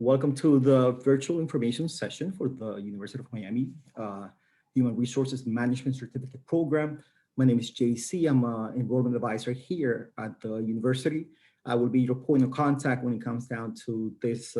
Welcome to the virtual information session for the University of Miami Human Resources Management Certificate Program. My name is JC. I'm an enrollment advisor here at the university. I will be your point of contact when it comes down to this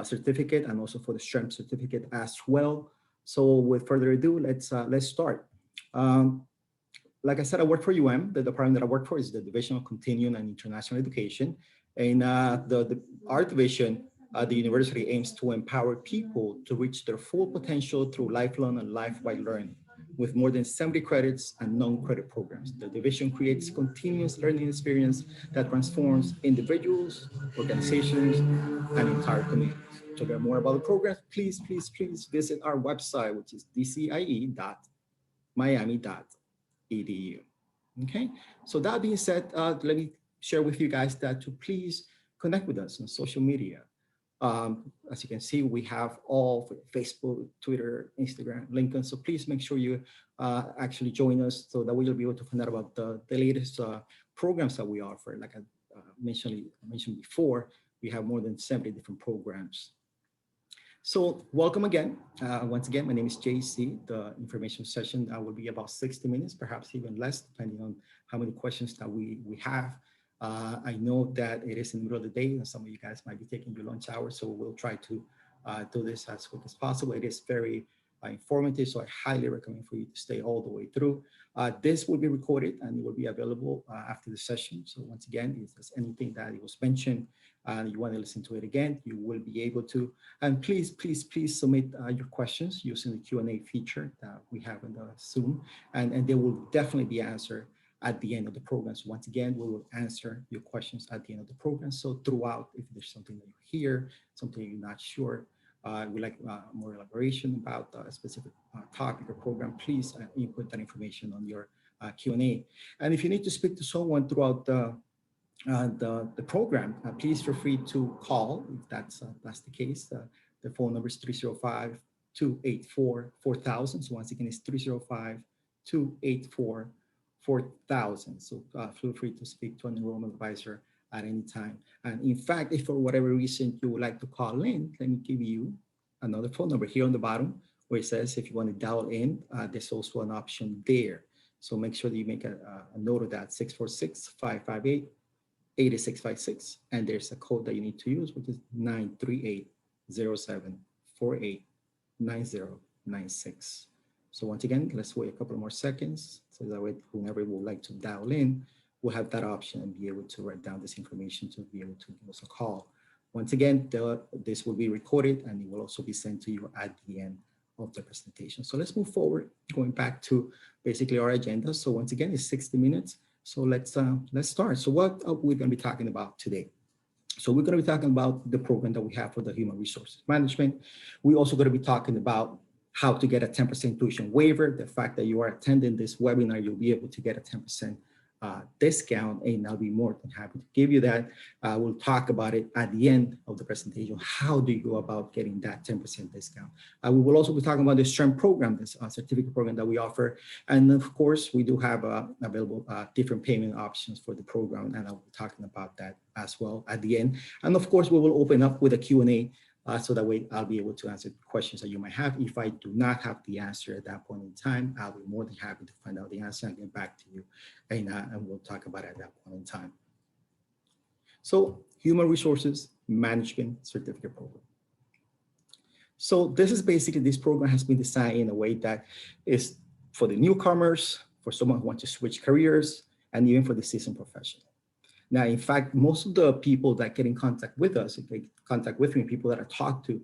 certificate and also for the STREM certificate as well. So with further ado, let's start. Like I said, I work for UM. The department that I work for is the Division of Continuing and International Education. And our division, the university aims to empower people to reach their full potential through lifelong and life-wide learning. With more than 70 credits and non-credit programs, the division creates continuous learning experience that transforms individuals, organizations, and entire communities. To learn more about the program, please visit our website, which is dcie.miami.edu. Okay, so that being said, let me share with you guys that to please connect with us on social media. As you can see, we have all Facebook, Twitter, Instagram, LinkedIn. So please make sure you actually join us so that we'll be able to find out about the latest programs that we offer. Like I mentioned before, we have more than 70 different programs. So welcome again. Once again, my name is JC. The information session will be about 60 minutes, perhaps even less, depending on how many questions that we have. I know that it is in the middle of the day and some of you guys might be taking your lunch hour, so we'll try to do this as quick as possible. It is very informative, so I highly recommend for you to stay all the way through. This will be recorded and it will be available after the session. So once again, if there's anything that was mentioned and you want to listen to it again, you will be able to. And please submit your questions using the Q&A feature that we have in the Zoom, and they will definitely be answered at the end of the program. So once again, we will answer your questions at the end of the program. So throughout, if there's something that you hear, something you're not sure, we like more elaboration about a specific topic or program, please input that information on your Q&A. And if you need to speak to someone throughout the program, please feel free to call if that's the case. The phone number is 305-284-4000. So once again, it's 305-284-4000. So feel free to speak to an enrollment advisor at any time. And in fact, if for whatever reason you would like to call in, let me give you another phone number here on the bottom where it says if you want to dial in, there's also an option there. So make sure that you make a note of that, 646-558-8656. And there's a code that you need to use, which is 938-0748-9096. So once again, let's wait a couple more seconds so that way whoever would like to dial in will have that option and be able to write down this information to be able to give us a call. Once again, this will be recorded and it will also be sent to you at the end of the presentation. So let's move forward, going back to basically our agenda. So once again, it's 60 minutes. So let's start. So what are we going to be talking about today? So we're going to be talking about the program that we have for the human resources management. We're also going to be talking about how to get a 10% tuition waiver. The fact that you are attending this webinar, you'll be able to get a 10% discount, and I'll be more than happy to give you that. We'll talk about it at the end of the presentation. How do you go about getting that 10% discount? We will also be talking about the STREM program, this certificate program that we offer. And of course, we do have available different payment options for the program, and I'll be talking about that as well at the end. And of course, we will open up with a Q&A so that way I'll be able to answer questions that you might have. If I do not have the answer at that point in time, I'll be more than happy to find out the answer and get back to you, and we'll talk about it at that point in time. So Human Resources Management Certificate Program. So this is basically, this program has been designed in a way that is for the newcomers, for someone who wants to switch careers, and even for the seasoned professional. Now, in fact, most of the people that get in contact with us, if they contact with me, people that I talk to,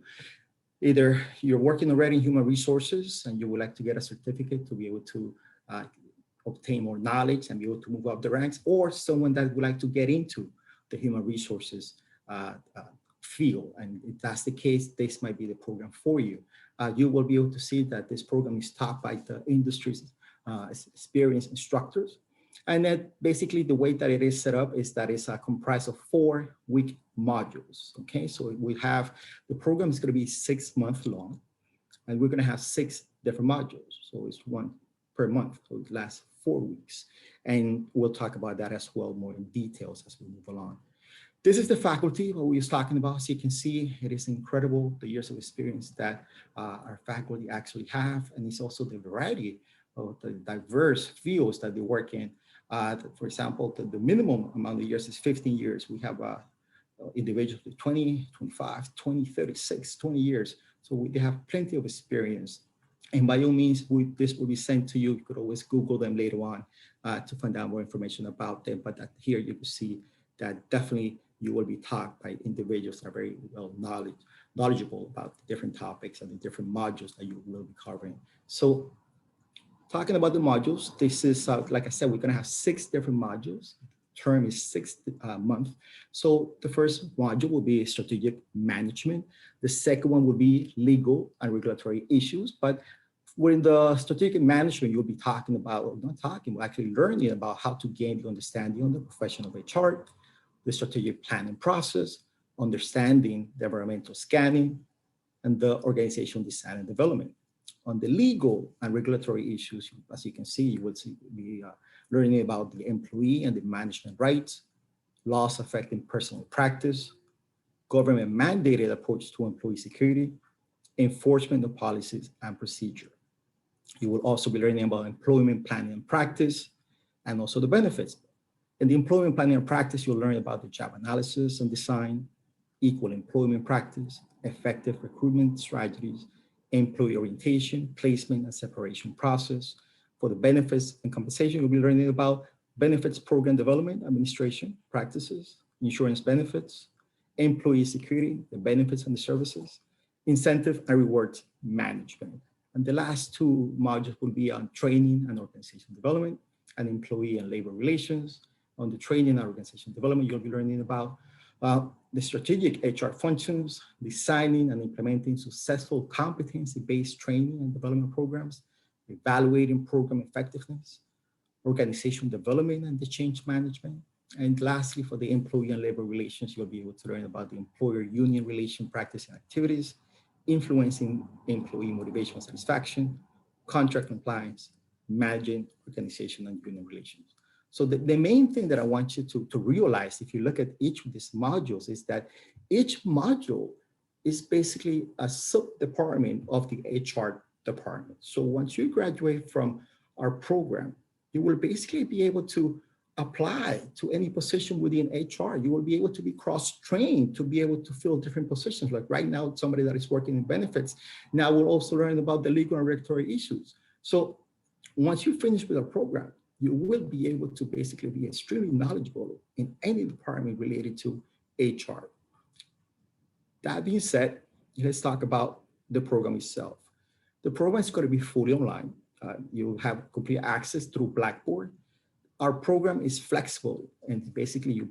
either you're working already in human resources and you would like to get a certificate to be able to obtain more knowledge and be able to move up the ranks, or someone that would like to get into the human resources field. And if that's the case, this might be the program for you. You will be able to see that this program is taught by the industry's experienced instructors. And then basically the way that it is set up is that it's comprised of 4-week modules. Okay, so we have, the program is going to be 6 months long, and we're going to have 6 different modules. So it's 1 per month, so it lasts 4 weeks. And we'll talk about that as well more in details as we move along. This is the faculty what we was talking about. As you can see, it is incredible the years of experience that our faculty actually have, and it's also the variety of the diverse fields that they work in. For example, the minimum amount of years is 15 years. We have individuals with 20, 25, 20, 36, 20 years. So they have plenty of experience. And by all means, this will be sent to you. You could always Google them later on to find out more information about them. But here you can see that definitely you will be taught by individuals that are very well knowledgeable about the different topics and the different modules that you will be covering. So talking about the modules, this is, like I said, we're gonna have 6 different modules. Term is 6 months. So the first module will be strategic management. The second one will be legal and regulatory issues. But within the strategic management, you'll be talking about, or not talking, we're actually learning about how to gain the understanding on the profession of HR, the strategic planning process, understanding the environmental scanning, and the organizational design and development. On the legal and regulatory issues, as you can see, you will be learning about the employee and the management rights, laws affecting personal practice, government mandated approach to employee security, enforcement of policies and procedure. You will also be learning about employment planning and practice, and also the benefits. In the employment planning and practice, you'll learn about the job analysis and design, equal employment practice, effective recruitment strategies, employee orientation, placement, and separation process. For the benefits and compensation, you'll be learning about benefits program development, administration practices, insurance benefits, employee security, the benefits and the services, incentive and rewards management. And the last 2 modules will be on training and organization development, and employee and labor relations. On the training and organization development, you'll be learning about the strategic HR functions, designing and implementing successful competency-based training and development programs, evaluating program effectiveness, organization development and the change management. And lastly, for the employee and labor relations, you'll be able to learn about the employer-union relation practice and activities, influencing employee motivation and satisfaction, contract compliance, managing organization and union relations. So the main thing that I want you to realize, if you look at each of these modules, is that each module is basically a sub-department of the HR department. So once you graduate from our program, you will basically be able to apply to any position within HR. You will be able to be cross-trained to be able to fill different positions. Like right now, somebody that is working in benefits now will also learn about the legal and regulatory issues. So once you finish with our program, you will be able to basically be extremely knowledgeable in any department related to HR. That being said, let's talk about the program itself. The program is going to be fully online. You have complete access through Blackboard. Our program is flexible, and basically you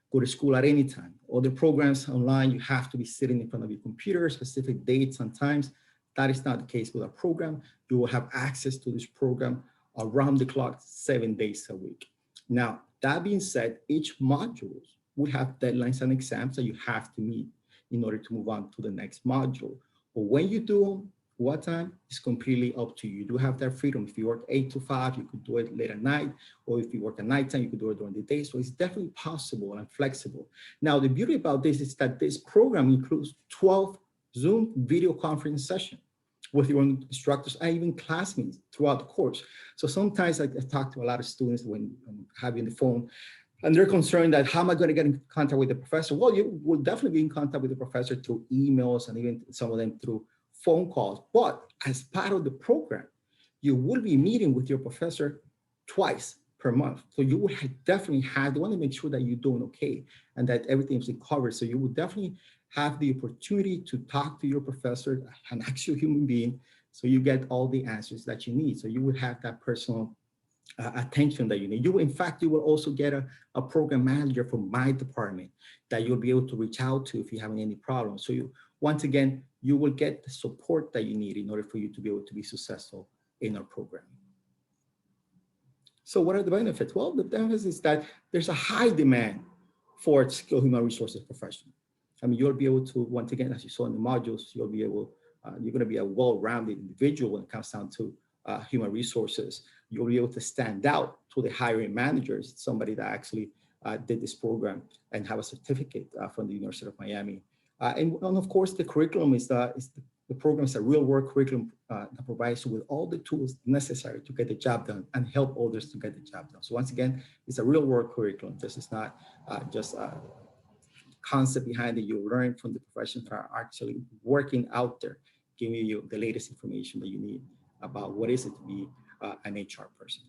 go to school at any time. All the programs online, you have to be sitting in front of your computer, specific dates and times. That is not the case with our program. You will have access to this program around the clock, 7 days a week. Now, that being said, each module will have deadlines and exams that you have to meet in order to move on to the next module. But when you do them, what time is completely up to you. You do have that freedom. If you work 8 to 5, you could do it late at night, or if you work at nighttime, you could do it during the day. So it's definitely possible and flexible. Now, the beauty about this is that this program includes 12 Zoom video conference sessions with your own instructors and even classmates throughout the course. So sometimes I talk to a lot of students when I'm having the phone, and they're concerned that how am I going to get in contact with the professor? Well, you will definitely be in contact with the professor through emails and even some of them through phone calls. But as part of the program, you will be meeting with your professor twice per month. So you will definitely have, they want to make sure that you're doing okay and that everything's covered. So you will definitely have the opportunity to talk to your professor, an actual human being, so you get all the answers that you need. So you will have that personal attention that you need. In fact, you will also get a program manager from my department that you'll be able to reach out to if you're having any problems. So once again, you will get the support that you need in order for you to be able to be successful in our program. So what are the benefits? Well, the benefits is that there's a high demand for skilled human resources professionals. I mean, you'll be able to, once again, as you saw in the modules, you're going to be a well-rounded individual when it comes down to human resources. You'll be able to stand out to the hiring managers, somebody that actually did this program and have a certificate from the University of Miami. And of course, the curriculum the program is a real world curriculum that provides you with all the tools necessary to get the job done and help others to get the job done. So once again, it's a real world curriculum. This is not just a concept behind it. You learn from the professionals that are actually working out there, giving you the latest information that you need about what is it to be an HR person.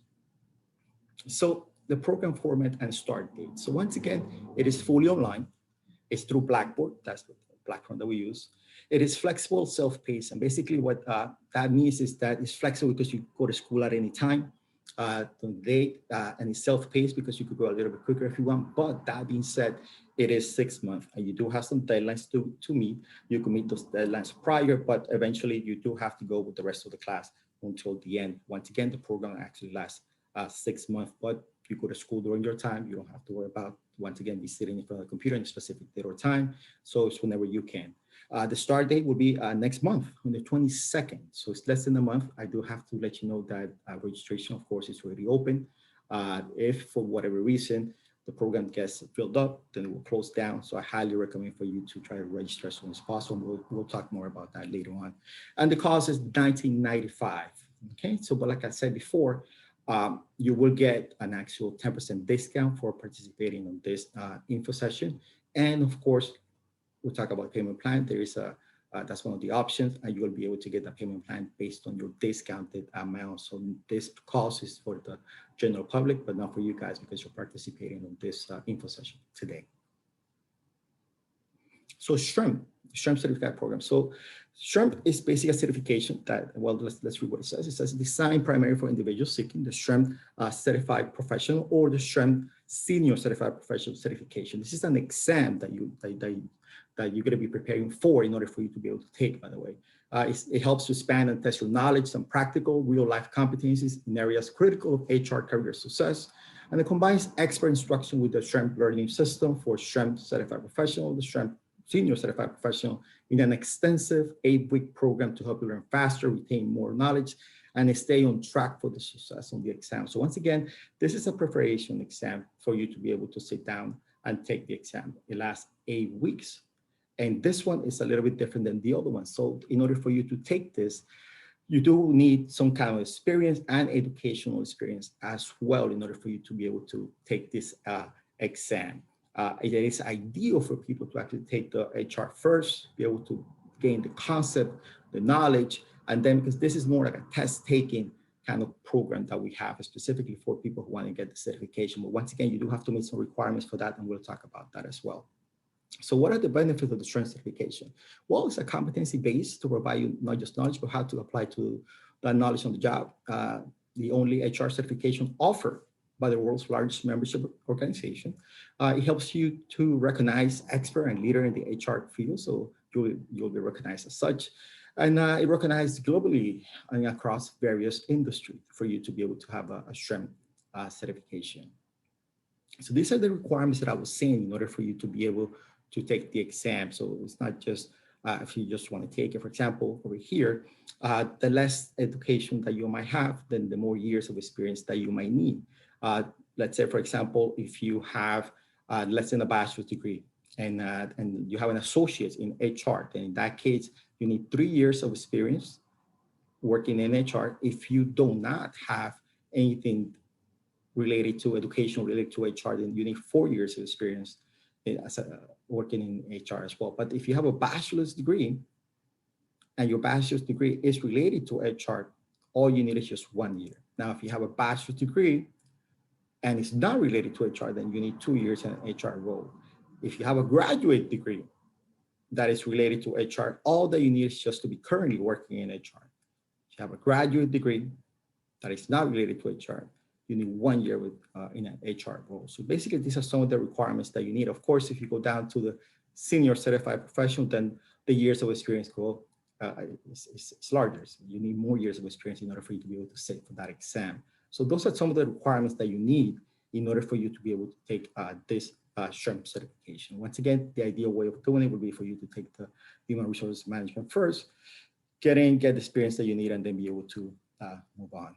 So the program format and start date. So once again, it is fully online. It's through Blackboard. That's the platform that we use. It is flexible, self-paced. And basically what that means is that it's flexible because you go to school at any time, and it's self-paced because you could go a little bit quicker if you want. But that being said, it is 6 months and you do have some deadlines to meet. You can meet those deadlines prior, but eventually you do have to go with the rest of the class until the end. Once again, the program actually lasts 6 months, but you go to school during your time. You don't have to worry about, once again, be sitting in front of the computer in a specific date or time. So it's whenever you can. The start date will be next month on the 22nd. So it's less than a month. I do have to let you know that registration, of course, is already open. If for whatever reason the program gets filled up, then it will close down. So I highly recommend for you to try to register as soon as possible. We'll talk more about that later on. And the cost is $19.95. Okay, so but like I said before, you will get an actual 10% discount for participating on this info session. And of course, we'll talk about payment plan. There is that's one of the options, and you will be able to get a payment plan based on your discounted amount. So this cost is for the general public, but not for you guys because you're participating in this info session today. So SHREM certificate program. So SHREM is basically a certification that, well, let's read what it says. It says designed primarily for individuals seeking the SHREM certified professional or the SHREM senior certified professional certification. This is an exam that you're going to be preparing for in order for you to be able to take, by the way. It helps to expand and test your knowledge, some practical real-life competencies in areas critical of HR career success. And it combines expert instruction with the SHREM learning system for SHREM certified professional, the SHREM senior certified professional in an extensive 8-week program to help you learn faster, retain more knowledge, and stay on track for the success on the exam. So once again, this is a preparation exam for you to be able to sit down and take the exam. It lasts 8 weeks. And this one is a little bit different than the other one. So in order for you to take this, you do need some kind of experience and educational experience as well in order for you to be able to take this exam. It is ideal for people to actually take the HR first, be able to gain the concept, the knowledge, and then because this is more like a test-taking kind of program that we have specifically for people who want to get the certification. But once again, you do have to meet some requirements for that, and we'll talk about that as well. So what are the benefits of the SHREM certification? Well, it's a competency base to provide you not just knowledge, but how to apply to that knowledge on the job. The only HR certification offered by the world's largest membership organization. It helps you to recognize expert and leader in the HR field, so you'll be recognized as such. And it recognized globally and across various industries for you to be able to have a SHREM certification. So these are the requirements that I was saying in order for you to be able to take the exam. So it's not just if you just want to take it. For example, over here, the less education that you might have, then the more years of experience that you might need. Let's say, for example, if you have less than a bachelor's degree and you have an associate in HR, then in that case, you need 3 years of experience working in HR. If you do not have anything related to education, related to HR, then you need 4 years of experience working in HR as well. But if you have a bachelor's degree and your bachelor's degree is related to HR, all you need is just 1 year. Now, if you have a bachelor's degree and it's not related to HR, then you need 2 years in an HR role. If you have a graduate degree that is related to HR, all that you need is just to be currently working in HR. If you have a graduate degree that is not related to HR, you need 1 year in an HR role. So basically, these are some of the requirements that you need. Of course, if you go down to the senior certified professional, then the years of experience it's larger. So you need more years of experience in order for you to be able to sit for that exam. So those are some of the requirements that you need in order for you to be able to take this SHREM certification. Once again, the ideal way of doing it would be for you to take the human resources management first, get the experience that you need, and then be able to move on.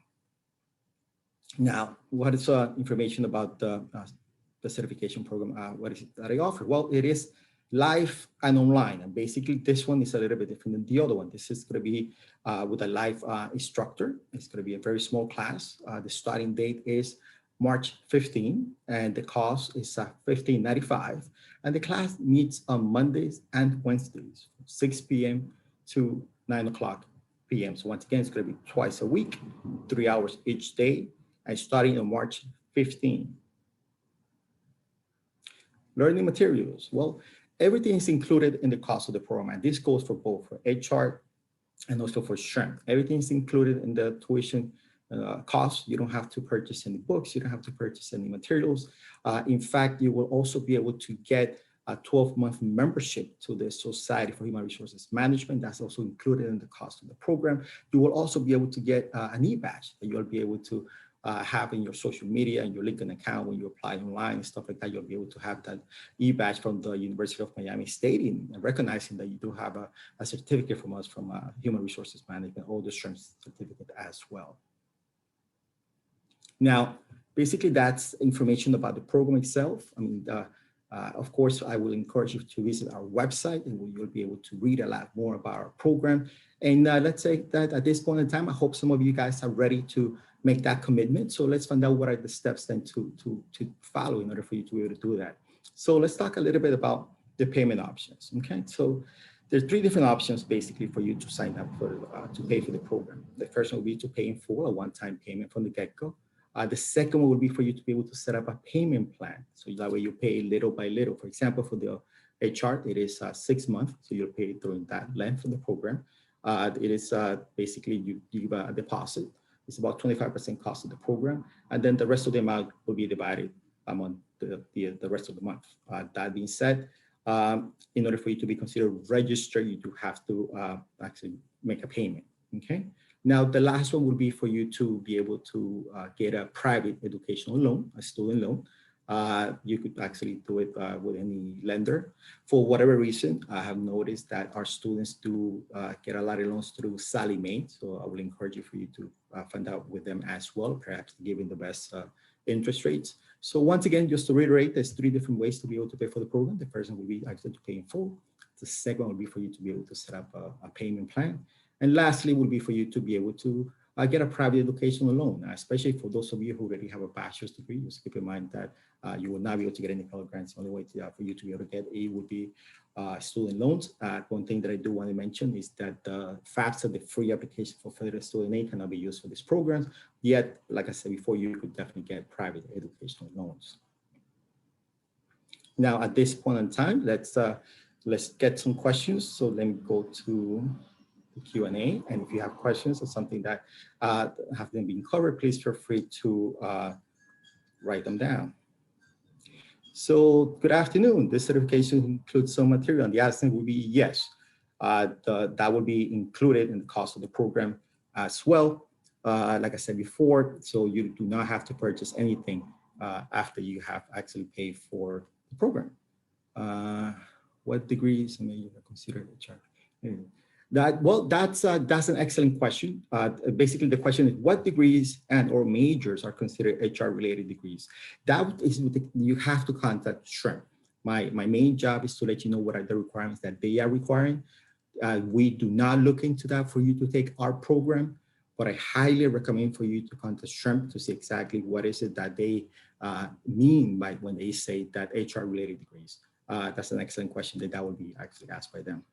Now, what is information about the the certification program, what is it that I offer? Well, it is live and online. And basically this one is a little bit different than the other one. This is going to be with a live instructor. It's going to be a very small class. The starting date is March 15, and the cost is $15.95. And the class meets on Mondays and Wednesdays, 6 p.m. to 9 o'clock p.m. So once again, it's going to be twice a week, 3 hours each day, and starting on March 15. Learning materials. Well, everything is included in the cost of the program, and this goes for both for HR and also for SHRM. Everything is included in the tuition cost. You don't have to purchase any books. You don't have to purchase any materials. In fact, you will also be able to get a 12-month membership to the Society for Human Resources Management. That's also included in the cost of the program. You will also be able to get an e-badge that you'll be able to have in your social media and your LinkedIn account when you apply online and stuff like that. You'll be able to have that e-badge from the University of Miami stating and recognizing that you do have a certificate from us from Human Resources Management, or the SHRM certificate as well. Now, basically that's information about the program itself. I mean, of course, I will encourage you to visit our website, and you'll be able to read a lot more about our program. And let's say that at this point in time, I hope some of you guys are ready to make that commitment. So let's find out what are the steps then to follow in order for you to be able to do that. So let's talk a little bit about the payment options, okay? So there's 3 different options basically for you to sign up for, to pay for the program. The first one will be to pay in full, a one-time payment from the get-go. The second one would be for you to be able to set up a payment plan. So that way you pay little by little. For example, for the HR, it is 6 months. So you'll pay during that length of the program. It is basically you give a deposit. It's about 25% cost of the program. And then the rest of the amount will be divided among the rest of the month. That being said, in order for you to be considered registered, you do have to actually make a payment, okay? Now, the last one would be for you to be able to get a private educational loan, a student loan. You could actually do it with any lender. For whatever reason, I have noticed that our students do get a lot of loans through Sallie Mae. So I will encourage you for you to find out with them as well, perhaps giving the best interest rates. So once again, just to reiterate, there's 3 different ways to be able to pay for the program. The first one will be actually to pay in full. The second one will be for you to be able to set up a payment plan. And lastly, will be for you to be able to get a private educational loan, especially for those of you who already have a bachelor's degree. Just keep in mind that you will not be able to get any Pell Grants. The only way for you to be able to get it would be student loans. One thing that I do want to mention is that the FAFSA, the free application for federal student aid, cannot be used for these programs. Yet, like I said before, you could definitely get private educational loans. Now, at this point in time, let's get some questions. So let me go to Q&A, and if you have questions or something that haven't been covered, please feel free to write them down. So good afternoon. This certification includes some material, and the answer will be yes. That will be included in the cost of the program as well. Like I said before, so you do not have to purchase anything after you have actually paid for the program. What degrees may you consider HR? That's an excellent question. Basically, the question is, what degrees and or majors are considered HR-related degrees? That is what you have to contact SHRM. My main job is to let you know what are the requirements that they are requiring. We do not look into that for you to take our program, but I highly recommend for you to contact SHRM to see exactly what is it that they mean by when they say that HR-related degrees. That's an excellent question that will be actually asked by them.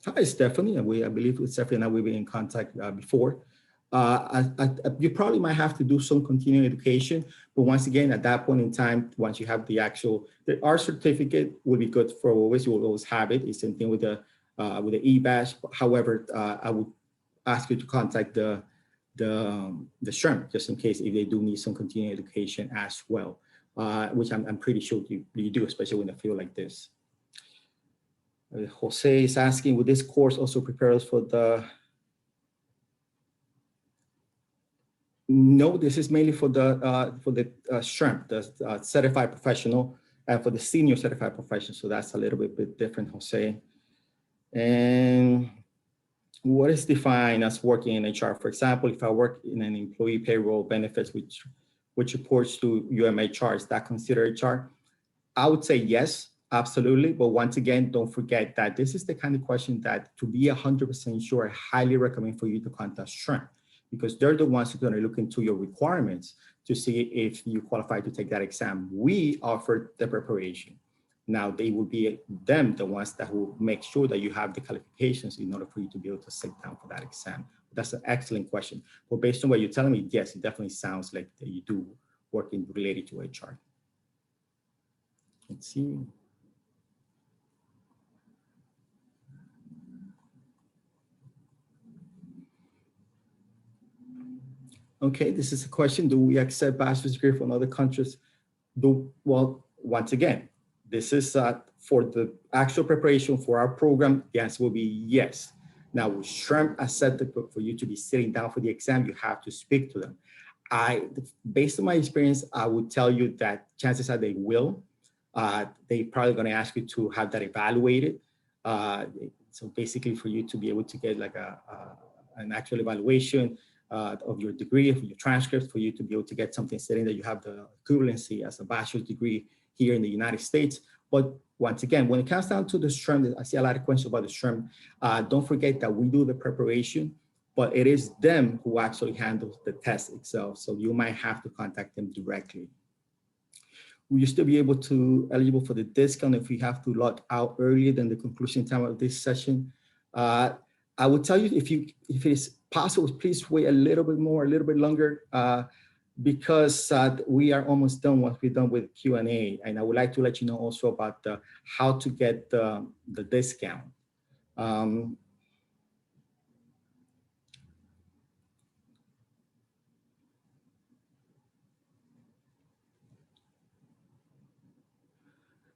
Hi, Stephanie. I believe with Stephanie and I, we've been in contact before. You probably might have to do some continuing education, but once again, at that point in time, once you have the our certificate will be good for always. You will always have it. It's the same thing with the e-badge. However, I would ask you to contact the SHRM just in case if they do need some continuing education as well, which I'm pretty sure you do, especially in a field like this. Jose is asking, would this course also prepare us for the... No, this is mainly for the SHRM, the certified professional, and for the senior certified professional. So that's a little bit different, Jose. And what is defined as working in HR? For example, if I work in an employee payroll benefits, which reports to UMHR, is that considered HR? I would say yes, absolutely. But once again, don't forget that this is the kind of question that, to be 100% sure, I highly recommend for you to contact SHRM, because they're the ones who are going to look into your requirements to see if you qualify to take that exam. We offer the preparation. Now, they will be the ones that will make sure that you have the qualifications in order for you to be able to sit down for that exam. That's an excellent question. But based on what you're telling me, yes, it definitely sounds like that you do work related to HR. Let's see. Okay, this is a question. Do we accept bachelor's degree from other countries? Well, once again, this is for the actual preparation for our program. The answer will be yes. Now, with SHRM accepted for you to be sitting down for the exam, you have to speak to them. Based on my experience, I would tell you that chances are they will. They probably going to ask you to have that evaluated. So basically, for you to be able to get like an actual evaluation of your degree, of your transcripts, for you to be able to get something saying that you have the equivalency as a bachelor's degree here in the United States. But once again, when it comes down to the SHRM, I see a lot of questions about the SHRM. Don't forget that we do the preparation, but it is them who actually handles the test itself. So you might have to contact them directly. Will you still be eligible for the discount if you have to log out earlier than the conclusion time of this session? I would tell you, if it is possible, please wait a little bit more, a little bit longer, because we are almost done once we're done with Q&A. And I would like to let you know also about how to get the discount.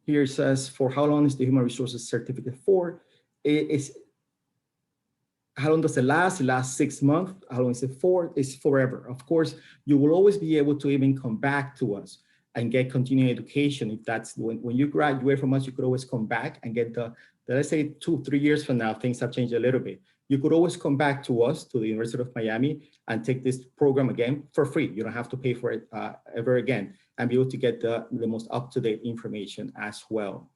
Here it says, for how long is the human resources certificate for? How long does it last? It lasts 6 months. How long is it for? It's forever. Of course, you will always be able to even come back to us and get continuing education. If that's when you graduate from us, you could always come back and get let's say 2-3 years from now, things have changed a little bit. You could always come back to us, to the University of Miami, and take this program again for free. You don't have to pay for it ever again, and be able to get the most up-to-date information as well.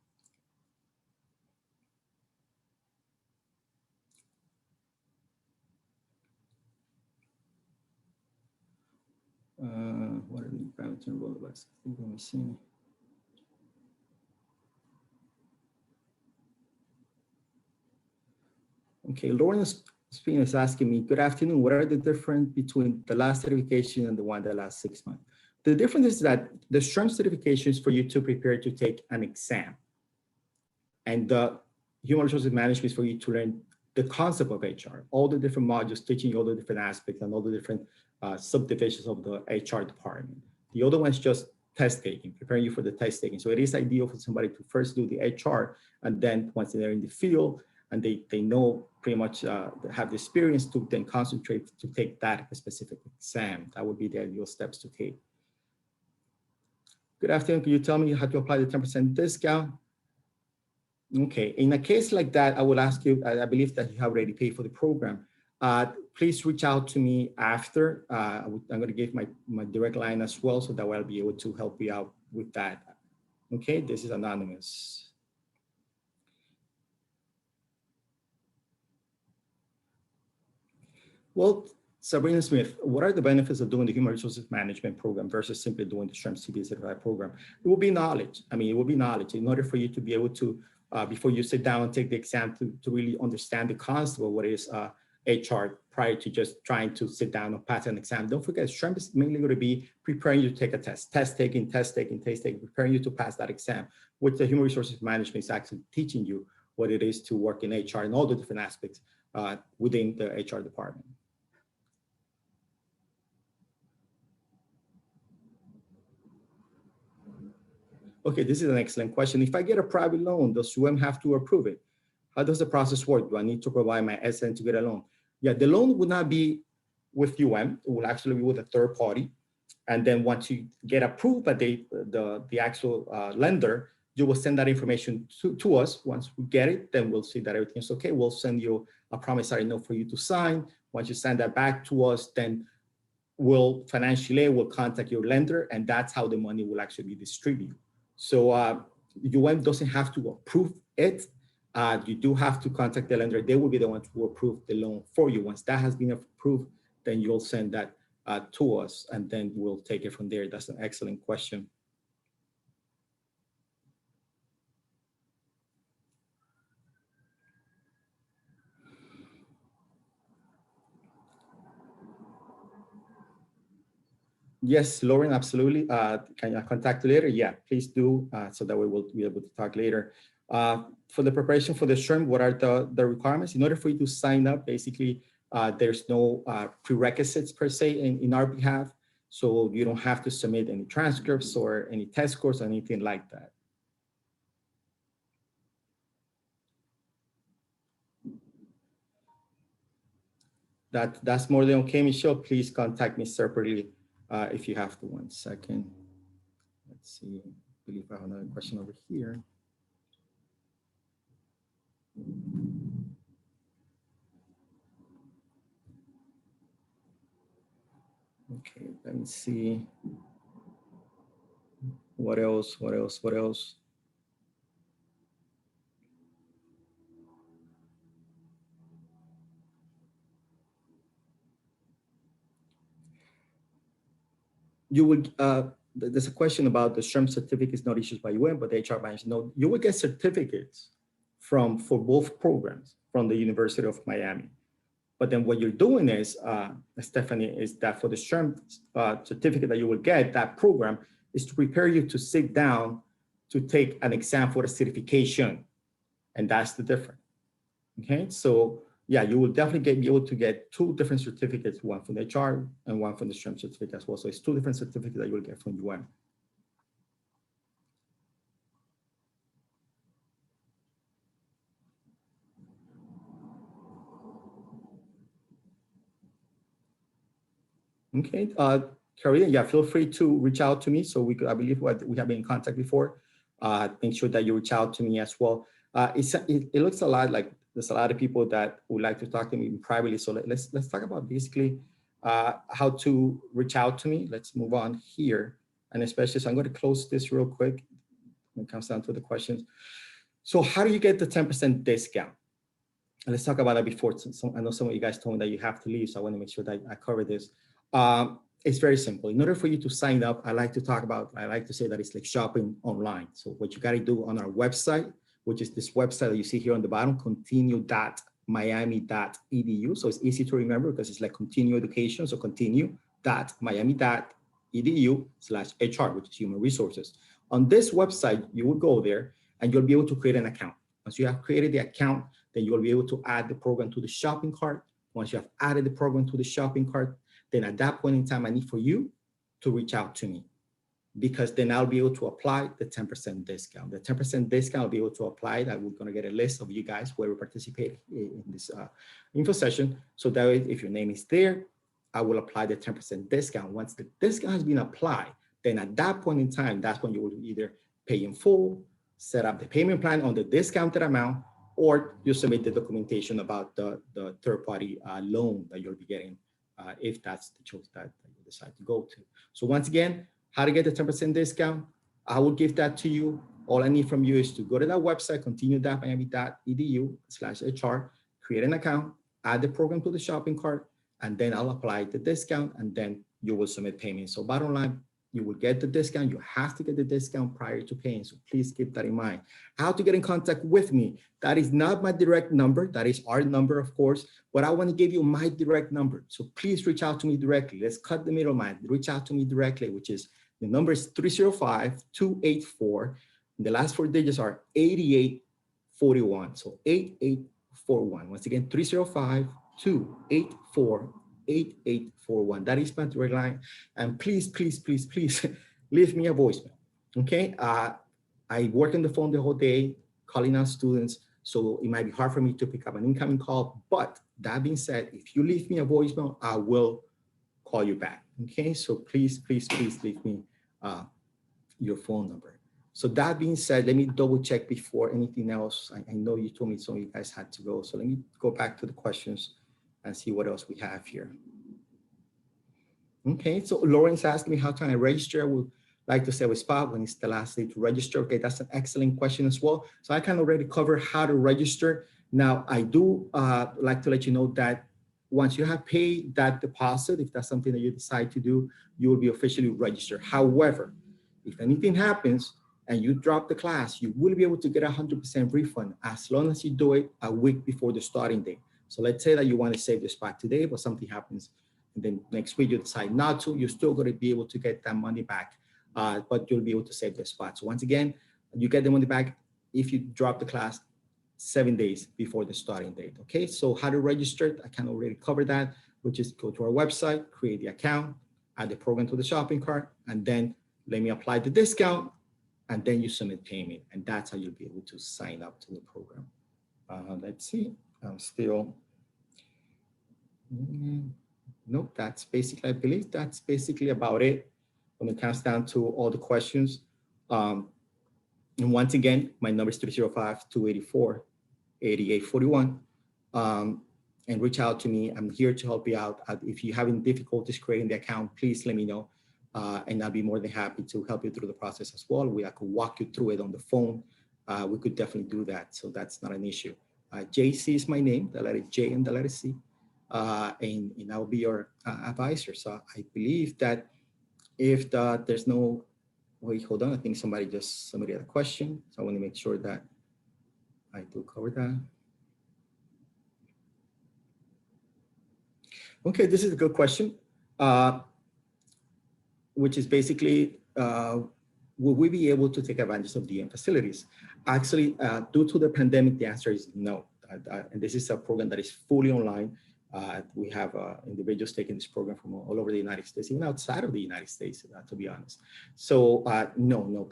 What are the requirements to enroll the bus? Let me see. Okay, Lauren Spin is asking me, good afternoon, what are the difference between the last certification and the one that lasts 6 months? The difference is that the SHRM certification is for you to prepare to take an exam. And the human resources management is for you to learn the concept of HR, all the different modules, teaching you all the different aspects and all the different subdivisions of the HR department. The other one is just test taking, preparing you for the test taking. So it is ideal for somebody to first do the HR, and then once they're in the field and they know pretty much have the experience to then concentrate to take that specific exam. That would be the ideal steps to take. Good afternoon, can you tell me how to apply the 10% discount? Okay, in a case like that, I will ask you, I believe that you have already paid for the program. Please reach out to me after. I'm going to give my direct line as well, so that way I'll be able to help you out with that. Okay, this is anonymous. Well, Sabrina Smith, what are the benefits of doing the human resources management program versus simply doing the SHRM CPA certified program? It will be knowledge. I mean, it will be knowledge in order for you to be able to, before you sit down and take the exam, to really understand the concept of what is HR prior to just trying to sit down and pass an exam. Don't forget, SHRM is mainly going to be preparing you to take a test, test taking, preparing you to pass that exam, which the human resources management is actually teaching you what it is to work in HR and all the different aspects within the HR department. Okay, this is an excellent question. If I get a private loan, does UM have to approve it? How does the process work? Do I need to provide my SN to get a loan? Yeah, the loan would not be with UM. It will actually be with a third party. And then once you get approved by the actual lender, you will send that information to us. Once we get it, then we'll see that everything is okay. We'll send you a promissory note for you to sign. Once you send that back to us, then we'll contact your lender, and that's how the money will actually be distributed. So UM doesn't have to approve it. You do have to contact the lender. They will be the ones who approve the loan for you. Once that has been approved, then you'll send that to us, and then we'll take it from there. That's an excellent question. Yes, Lauren, absolutely. Can I contact you later? Yeah, please do, so that way we'll be able to talk later. For the preparation for the SHRM, what are the requirements? In order for you to sign up, basically, there's no prerequisites per se in our behalf. So you don't have to submit any transcripts or any test scores or anything like that. That's more than okay, Michelle. Please contact me separately if you have to. 1 second. Let's see. I believe I have another question over here. Okay, let me see. What else? What else? What else? You would, there's a question about the SHRM certificates not issued by UM, but the HR manager, no, you would get certificates for both programs from the University of Miami. But then what you're doing is, Stephanie, is that for the SHRM certificate that you will get, that program is to prepare you to sit down to take an exam for the certification. And that's the difference. Okay, so yeah, you will definitely be able to get 2 different certificates, one from the HR and one from the SHRM certificate as well. So it's 2 different certificates that you will get from UM. Okay, Karina, yeah, feel free to reach out to me. So I believe we have been in contact before. Make sure that you reach out to me as well. It looks a lot like there's a lot of people that would like to talk to me privately. So let's talk about basically how to reach out to me. Let's move on here. And especially, so I'm going to close this real quick when it comes down to the questions. So how do you get the 10% discount? And let's talk about that before. I know some of you guys told me that you have to leave, so I want to make sure that I cover this. It's very simple. In order for you to sign up, I like to say that it's like shopping online. So what you got to do on our website, which is this website that you see here on the bottom, continue.miami.edu. So it's easy to remember because it's like continue education. So continue.miami.edu/HR, which is human resources. On this website, you will go there and you'll be able to create an account. Once you have created the account, then you'll be able to add the program to the shopping cart. Once you have added the program to the shopping cart, then at that point in time, I need for you to reach out to me, because then I'll be able to apply the 10% discount. The 10% discount I'll be able to apply that. We're going to get a list of you guys who ever participate in this info session. So that way, if your name is there, I will apply the 10% discount. Once the discount has been applied, then at that point in time, that's when you will either pay in full, set up the payment plan on the discounted amount, or you submit the documentation about the third-party loan that you'll be getting, if that's the choice that you decide to go to. So once again, how to get the 10% discount? I will give that to you. All I need from you is to go to that website, continue.miami.edu/HR, create an account, add the program to the shopping cart, and then I'll apply the discount, and then you will submit payment. So bottom line, you will get the discount. You have to get the discount prior to paying. So please keep that in mind. How to get in contact with me? That is not my direct number. That is our number, of course, but I want to give you my direct number. So please reach out to me directly. Let's cut the middleman. Reach out to me directly, which is, the number is 305-284. The last 4 digits are 8841. So 8841. Once again, 305-284-8841. That is my direct line. And please, please, please, please leave me a voicemail. Okay. I work on the phone the whole day calling out students. So it might be hard for me to pick up an incoming call. But that being said, if you leave me a voicemail, I will call you back. Okay. So please, please, please leave me your phone number. So that being said, let me double check before anything else. I know you told me some of you guys had to go. So let me go back to the questions and see what else we have here. Okay, so Lauren's asking me, how can I register? I would like to save a spot when it's the last day to register. Okay, that's an excellent question as well. So I can already cover how to register. Now, I do like to let you know that once you have paid that deposit, if that's something that you decide to do, you will be officially registered. However, if anything happens and you drop the class, you will be able to get 100% refund as long as you do it a week before the starting date. So let's say that you want to save the spot today, but something happens and then next week you decide not to, you're still going to be able to get that money back, but you'll be able to save the spot. So once again, you get the money back if you drop the class 7 days before the starting date. Okay, so how to register, I can already cover that, which is go to our website, create the account, add the program to the shopping cart, and then let me apply the discount, and then you submit payment, and that's how you'll be able to sign up to the program. Let's see, I'm still, nope, that's basically, I believe that's basically about it when it comes down to all the questions. And once again, my number is 305-284-8841. And reach out to me. I'm here to help you out. If you're having difficulties creating the account, please let me know. And I'll be more than happy to help you through the process as well. I could walk you through it on the phone. We could definitely do that. So that's not an issue. JC is my name, the letter J and the letter C. And I'll be your advisor. So I believe that if there's no, wait, hold on. I think somebody just submitted a question. So I want to make sure that I do cover that. Okay, this is a good question, which is basically, will we be able to take advantage of DM facilities? Actually, due to the pandemic, the answer is no. And this is a program that is fully online. We have individuals taking this program from all over the United States, even outside of the United States, to be honest. So no,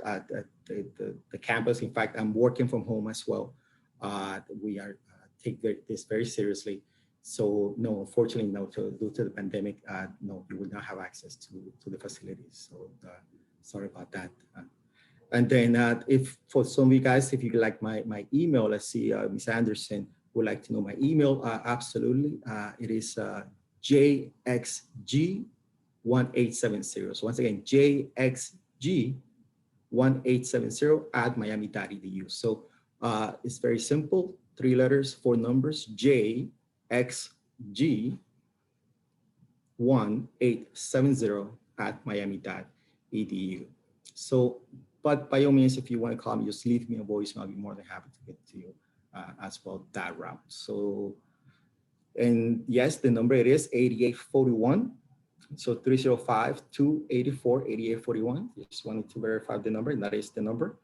the campus, in fact, I'm working from home as well. We are take this very seriously. So no, unfortunately, no, due to the pandemic, no, you will not have access to the facilities. So sorry about that. And then if for some of you guys, if you like my email, let's see, Ms. Anderson would like to know my email. Absolutely. It is JXG1870. So once again, JXG1870 @miami.edu. So it's very simple. 3 letters, 4 numbers, JXG1870 @miami.edu. So, but by all means, if you want to call me, just leave me a voicemail. I'll be more than happy to get to you as well that route. So, and yes, the number it is 8841. So 305-284-8841. Just wanted to verify the number, and that is the number.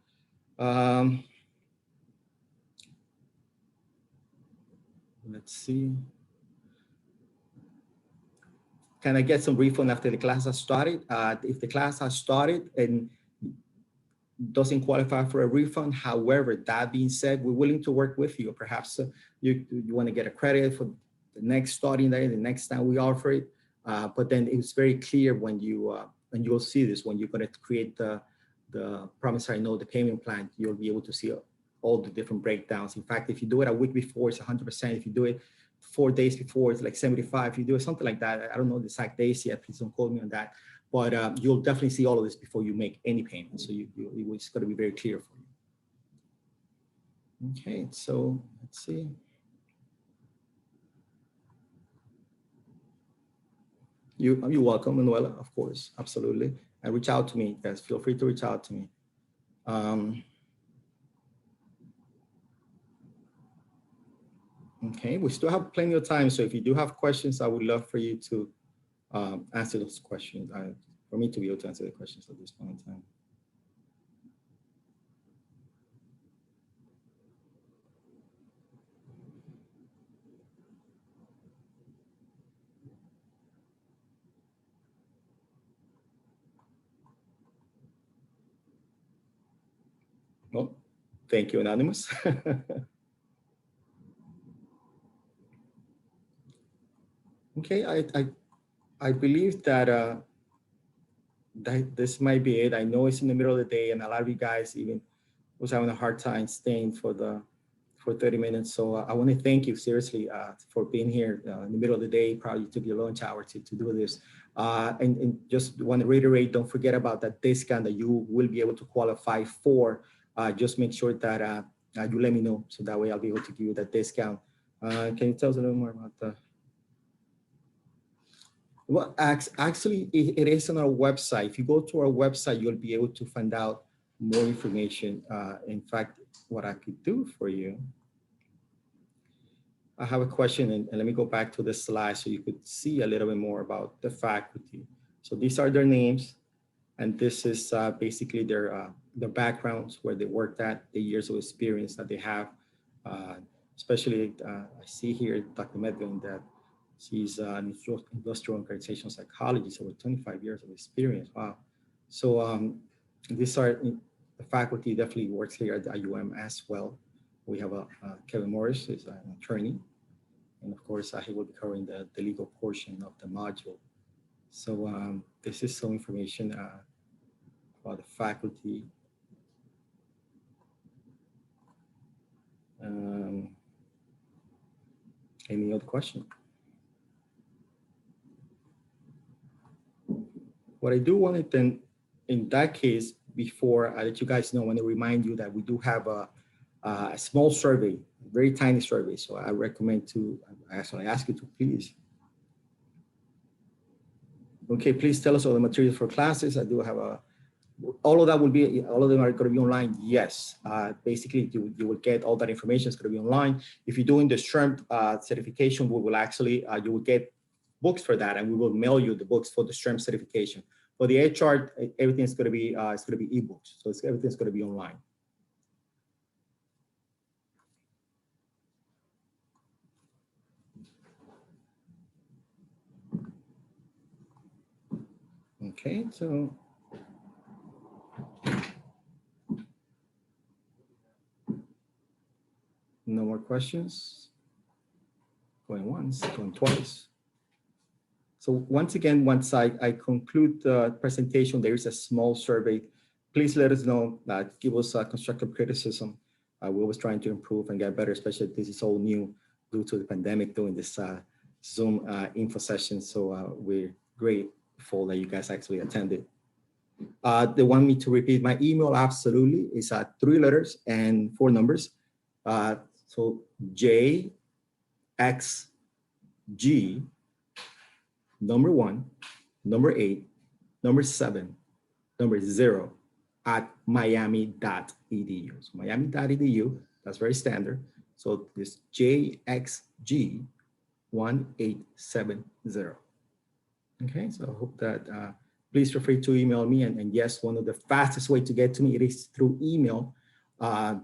Let's see. Can I get some refund after the class has started? If the class has started and doesn't qualify for a refund, however, that being said, we're willing to work with you. Perhaps you want to get a credit for the next starting day, the next time we offer it. But then it's very clear when you and you'll see this when you're going to create the promissory note, the payment plan, you'll be able to see all the different breakdowns. In fact, if you do it a week before, it's 100%. If you do it 4 days before, it's like 75. If you do it something like that, I don't know the exact days yet. Please don't quote me on that. But you'll definitely see all of this before you make any payment. So it's got to be very clear for you. Okay, so let's see. You're welcome, Manuela, of course, absolutely. And reach out to me, guys. Feel free to reach out to me. Okay, we still have plenty of time. So if you do have questions, I would love for you to answer those questions, for me to be able to answer the questions at this point in time. Well, thank you, Anonymous. Okay, I believe that this might be it. I know it's in the middle of the day, and a lot of you guys even was having a hard time staying for 30 minutes. So I want to thank you seriously for being here in the middle of the day. Probably took your lunch hour to do this. And just want to reiterate, don't forget about that discount that you will be able to qualify for. Just make sure that you let me know, so that way I'll be able to give you that discount. Can you tell us a little more about the? Well, actually, it is on our website. If you go to our website, you'll be able to find out more information. In fact, what I could do for you, I have a question, and let me go back to the slide so you could see a little bit more about the faculty. So these are their names, and this is basically their backgrounds, where they worked at, the years of experience that they have. Especially, I see here Dr. Medvin, that she's an industrial organization psychologist, over 25 years of experience. Wow. So these are the faculty definitely works here at the IUM as well. We have Kevin Morris, who's an attorney. And of course, he will be covering the legal portion of the module. So this is some information about the faculty. Any other question? What I do want to then, in that case, before I let you guys know, I want to remind you that we do have a small survey, very tiny survey. So I recommend to, actually I ask you to please. Okay, please tell us all the materials for classes. I do have all of that will be, all of them are going to be online. Yes, basically you will get all that information. It's going to be online. If you're doing the SHRM certification, we will actually, you will get books for that, and we will mail you the books for the SHRM certification. For the HR, everything's going to be, it's going to be ebooks. So everything's going to be online. Okay, so no more questions. Going once, going twice. So once again, once I conclude the presentation, there is a small survey. Please let us know, give us constructive criticism. We're always trying to improve and get better, especially if this is all new due to the pandemic, doing this Zoom info session. So we're grateful that you guys actually attended. They want me to repeat my email. Absolutely. It's 3 letters and 4 numbers. So JXG, number 1, number 8, number 7, number 0 at miami.edu. So miami.edu, that's very standard. So this JXG 1870. Okay, so I hope that please feel free to email me. And yes, one of the fastest way to get to me, it is through email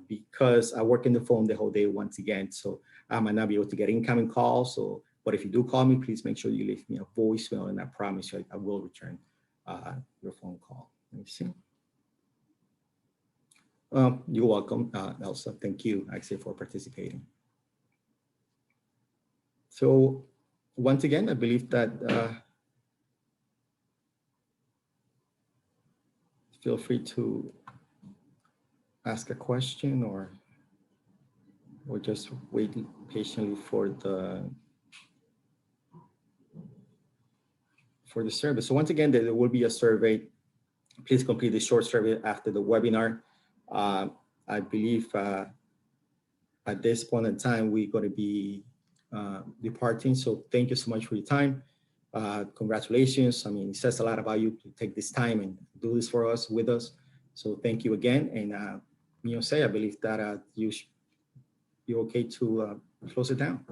because I work in the phone the whole day once again. So I might not be able to get incoming calls. So, but if you do call me, please make sure you leave me a voicemail, and I promise you I will return your phone call. Let me see. You're welcome, Elsa. Thank you, actually, for participating. So once again, I believe that feel free to ask a question or just wait patiently for the survey. So once again, there will be a survey. Please complete the short survey after the webinar. I believe at this point in time, we're going to be departing. So thank you so much for your time. Congratulations. I mean, it says a lot about you to take this time and do this for us, with us. So thank you again. And Jose, I believe that you're okay to close it down.